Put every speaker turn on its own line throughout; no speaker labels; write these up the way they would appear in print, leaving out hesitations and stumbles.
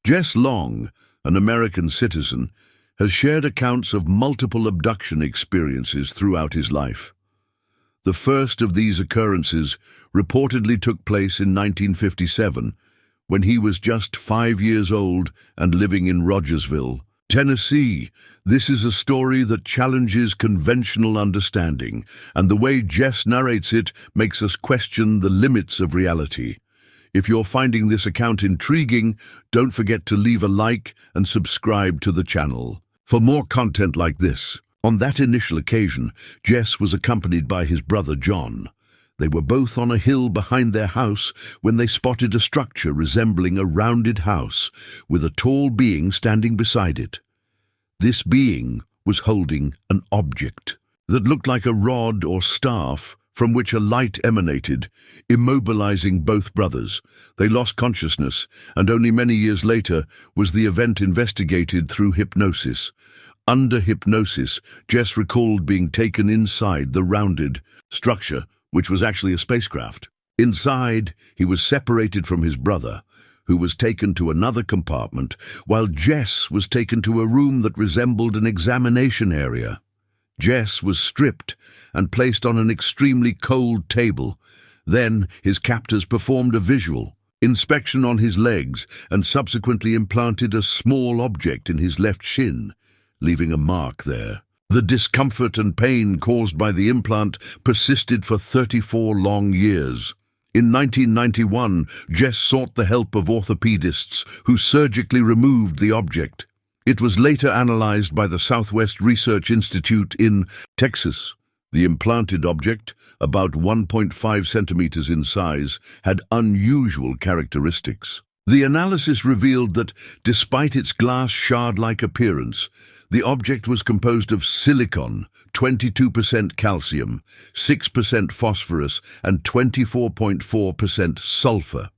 Jess Long, an American citizen, has shared accounts of multiple abduction experiences throughout his life. The first of these occurrences reportedly took place in 1957, when he was just 5 years old and living in Rogersville, Tennessee. This is a story that challenges conventional understanding, and the way Jess narrates it makes us question the limits of reality. If you're finding this account intriguing, don't forget to leave a like and subscribe to the channel for more content like this. On that initial occasion, Jess was accompanied by his brother John. They were both on a hill behind their house when they spotted a structure resembling a rounded house with a tall being standing beside it. This being was holding an object that looked like a rod or staff from which a light emanated, immobilizing both brothers. They lost consciousness, and only many years later was the event investigated through hypnosis. Under hypnosis, Jess recalled being taken inside the rounded structure, which was actually a spacecraft. Inside, he was separated from his brother, who was taken to another compartment, while Jess was taken to a room that resembled an examination area. Jess was stripped and placed on an extremely cold table. Then his captors performed a visual inspection on his legs and subsequently implanted a small object in his left shin, leaving a mark there. The discomfort and pain caused by the implant persisted for 34 long years. In 1991, Jess sought the help of orthopedists who surgically removed the object. It was later analyzed by the Southwest Research Institute in Texas. The implanted object, about 1.5 centimeters in size, had unusual characteristics. The analysis revealed that, despite its glass shard-like appearance, the object was composed of silicon, 22% calcium, 6% phosphorus, and 24.4% sulfur.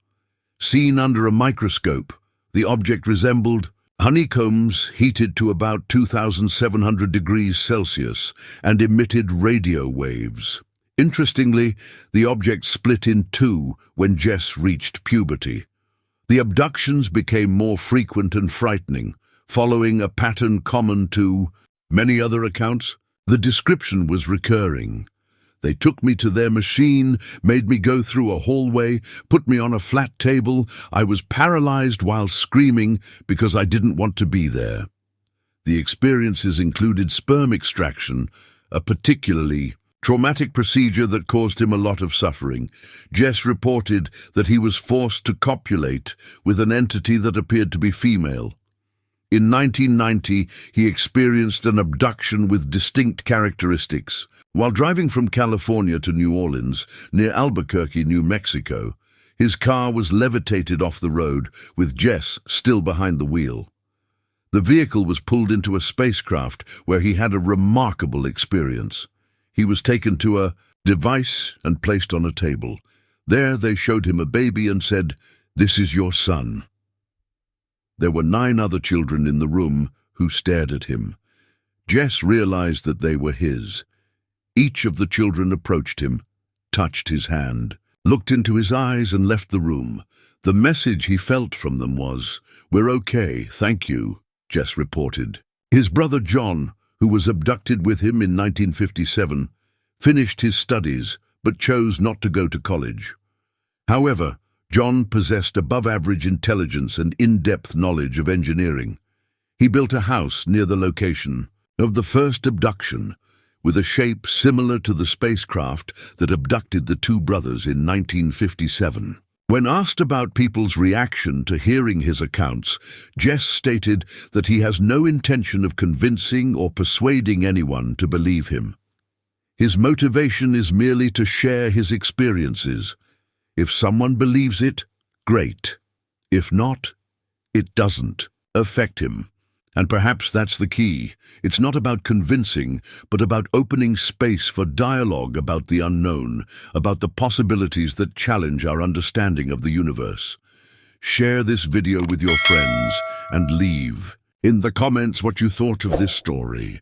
Seen under a microscope, the object resembled honeycombs heated to about 2,700 degrees Celsius and emitted radio waves. Interestingly, the object split in two when Jess reached puberty. The abductions became more frequent and frightening, following a pattern common to many other accounts. The description was recurring. They took me to their machine, made me go through a hallway, put me on a flat table. I was paralyzed while screaming because I didn't want to be there. The experiences included sperm extraction, a particularly traumatic procedure that caused him a lot of suffering. Jess reported that he was forced to copulate with an entity that appeared to be female. In 1990, he experienced an abduction with distinct characteristics. While driving from California to New Orleans, near Albuquerque, New Mexico, his car was levitated off the road, with Jess still behind the wheel. The vehicle was pulled into a spacecraft where he had a remarkable experience. He was taken to a device and placed on a table. There they showed him a baby and said, "This is your son." There were 9 other children in the room who stared at him. Jess realized that they were his. Each of the children approached him, touched his hand, looked into his eyes and left the room. The message he felt from them was, "We're okay, thank you," Jess reported. His brother John, who was abducted with him in 1957, finished his studies but chose not to go to college. However, John possessed above-average intelligence and in-depth knowledge of engineering. He built a house near the location of the first abduction, with a shape similar to the spacecraft that abducted the 2 brothers in 1957. When asked about people's reaction to hearing his accounts, Jess stated that he has no intention of convincing or persuading anyone to believe him. His motivation is merely to share his experiences. If someone believes it, great. If not, it doesn't affect him. And perhaps that's the key. It's not about convincing, but about opening space for dialogue about the unknown, about the possibilities that challenge our understanding of the universe. Share this video with your friends and leave in the comments what you thought of this story.